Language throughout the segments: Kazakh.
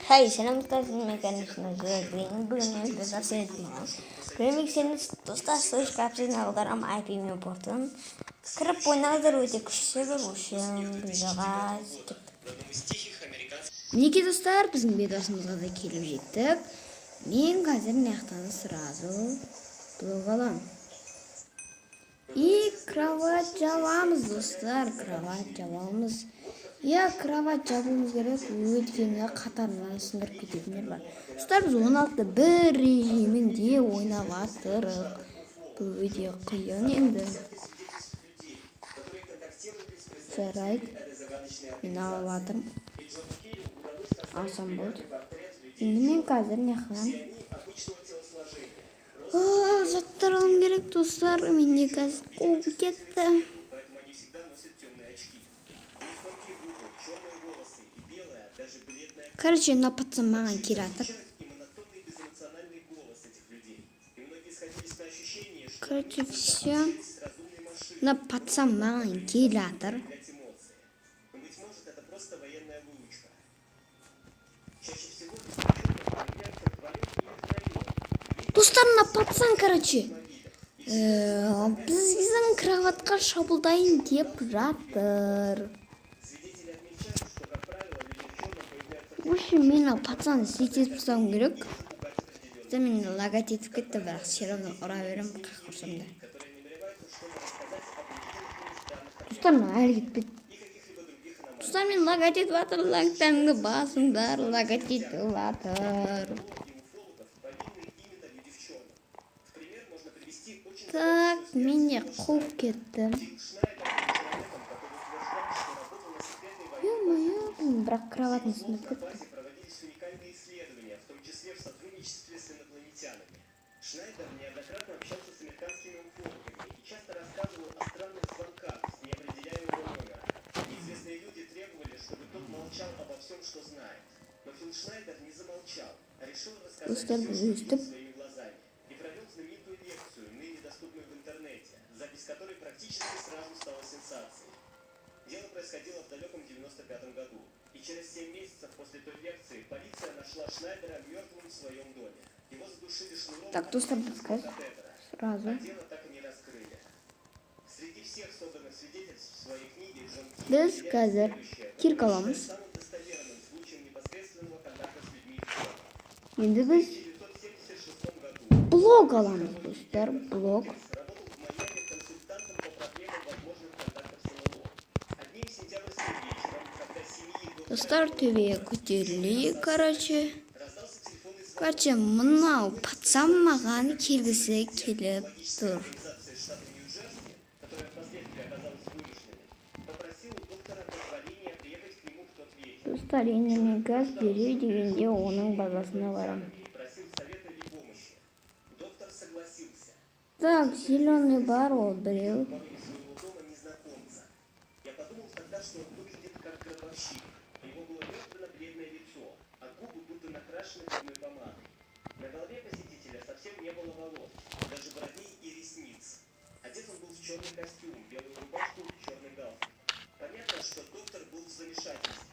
Хей, selamlar mekanisme Green bugün de nasıl etmiyor. Görmekseniz dostlar sonuç kapsayın aldılar ama IP'mi importun. Kırıp oynadılar öyle kuşu bir videoga çıktık. Mineki dostlar bizim videosumuzda da kelip жетtik. Men қазір мынаяқтан сразу блог аламын. И кровать жабамыз достар, кровать жабамыз. Ya kravat жабуымыз керек, өйткені қатарынан сындырып кететіндер бар. Достар, біз 16.1 режимінде ойнап жатырық. Бұл өте қиын енді. Жарайды. Мен алып жатырмын. Алсам болды. Енді мен қазір не қыламын? Заттар алым керек, достар. Менде қазір қуып кетті. Короче, на пацан маған келатыр. Короче, все. На пацан маған келатыр. Достар, на пацан, короче. Біздің кроватқа шабылдайын деп жатыр. В общем, мен пацан сететіп ұстауым керек. Мен лагать етіп кетті, бірақ все равно ұра берем, қақ ұрсам да. Достар, әлі кетпеді. Достар, мен лагать етіп жатыр, лагтаңды басыңдар, лагать етіп жатыр. Так, менде қуып кетті. Бірақ кроватный сынып кетті. Шнайдер неоднократно общался с американскими уфологами и часто рассказывал о странных звонках с неопределяемого номера. Неизвестные люди требовали, чтобы тот молчал обо всем, что знает. Но Фил Шнайдер не замолчал, а решил рассказать все, что видел своими глазами. И провел знаменитую лекцию, ныне доступную в интернете, запись которой практически сразу стала сенсацией. Дело происходило в далеком 95-м году. И через 7 месяцев после той лекции полиция нашла Шнайдера мертвым в своем доме. Его задушили шнуром. Так, тут сказать сразу. А дело так и не раскрыли. Среди всех собранных свидетельств в своей книге Джон Біз қазір кирка аламыз. самым достоверным случаем непосредственного контакта с людьми в тело. Енді біз В 1976 году блог аламыз, достар, блог. работал в Майами консультантом по проблемам возможных контактов с НЛО. Одним сентябрьским вечером, когда семьи Достар, төбеге көтерілейік, короче, мынау пацан маған келгісі келіп тұр. организации штата Нью-Джерси, которая впоследствии оказалась вымышленной, попросил у доктора позволения приехать к нему в тот вечер. Достар, енді мен газ беру дегенде оның базасына барам. И просил совета или помощи. Доктор согласился. Так, зеленый бар, ол біреу. Из своего дома незнакомца. Я подумал тогда, что он выглядит как гробовщик. У него было мертвенно-бледное лицо, а губы будто накрашены губной помадой. На голове посетителя совсем не было волос, даже бровей и ресниц. Одет он был в черный костюм, белую рубашку, черный галстук. Понятно, что доктор был в замешательстве.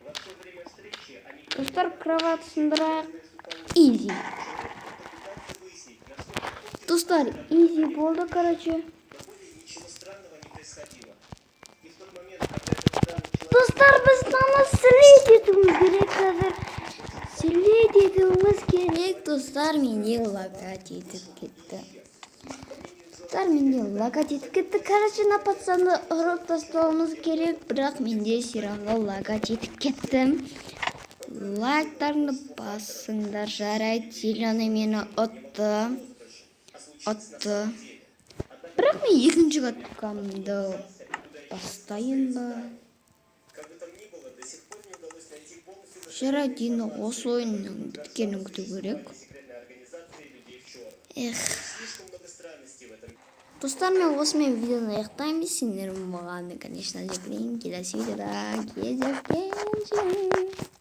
Во все время встречи они Достар, кроват сындырайық. Изи. пытаются выяснить, насколько Достар, изи болды, короче. ничего странного не происходило. И в тот момент, когда этот странный человек Достар, біз намаз слет етуіміз керек қазір. Слет етуіміз керек, достар, менде лагать етіп кетті. Достар, менде лагать етіп кетті. Короче, на пацанды ұрып тастауымыз керек, бірақ менде сирағы лагать етіп кетті. Лайктарыңды басыңдар, жарайды, зеленый мені ұтты. Бірақ мен екінші каткамды бастайын ба? как бы там ни было, до сих пор не удалось найти полностью Жарайды, енді осы ойынның біткенін күту керек. секретной организации людей в черном. Эх, Слишком много странностей в этом. достар, мен осымен видеоны аяқтаймын. Сендер маған, конечно, келесі видеода кездескенше.